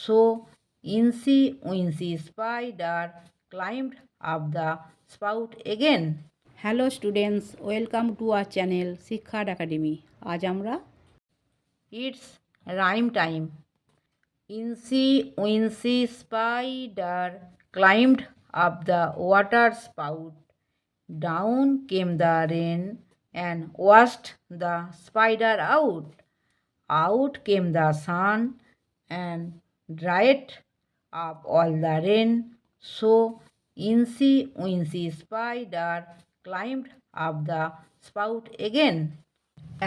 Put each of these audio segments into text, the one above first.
So Incy Wincy spider climbed up the spout again. Hello students, welcome to our channel শিক্ষার academy. আজ আমরা it's rhyme time. Incy wincy spider climbed up the water spout. Down came the rain and washed the spider out. Out came the sun and dried up all the rain. So Incy Wincy spider climbed up the spout again.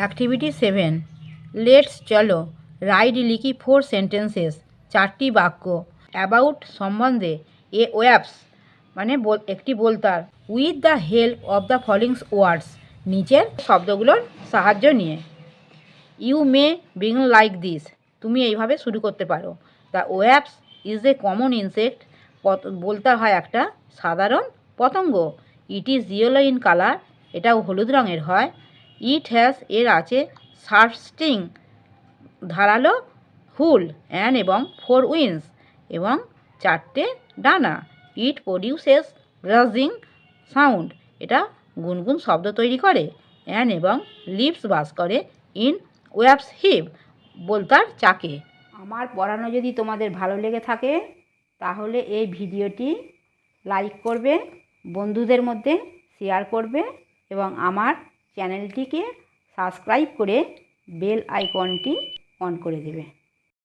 Activity 7. Let's চলো right লিখি 4 sentences, 4টি বাক্য about সম্বন্ধে এ ওয়ার্বস মানে একটি বলতার with the help of the following words নিচের শব্দগুলোর সাহায্য নিয়ে। You may begin like this, তুমি এইভাবে শুরু করতে পারো। দ্য ওয়ার্বস ইজ এ কমন ইনসেক্ট, বলতে হয় একটা সাধারণ পতঙ্গ। It is yellow in colour, এটাও হলুদ রঙের হয়। ইট হ্যাজ, এর আছে শার্প স্টিং, ধারালো হুল, অ্যান্ড এবং 4 উইংস, এবং 4টে ডানা। ইট প্রডিউসেস ব্রাজিং সাউন্ড, এটা গুনগুন শব্দ তৈরি করে। অ্যান্ড এবং লিভস বাস করে ইন ওয়ার্বস হিপ, বলতার চাকে। আমার পড়ানো যদি তোমাদের ভালো লেগে থাকে তাহলে এই ভিডিওটি লাইক করবে, বন্ধুদের মধ্যে শেয়ার করবে এবং আমার চ্যানেলটিকে সাবস্ক্রাইব করে বেল আইকনটি অন করে দেবে।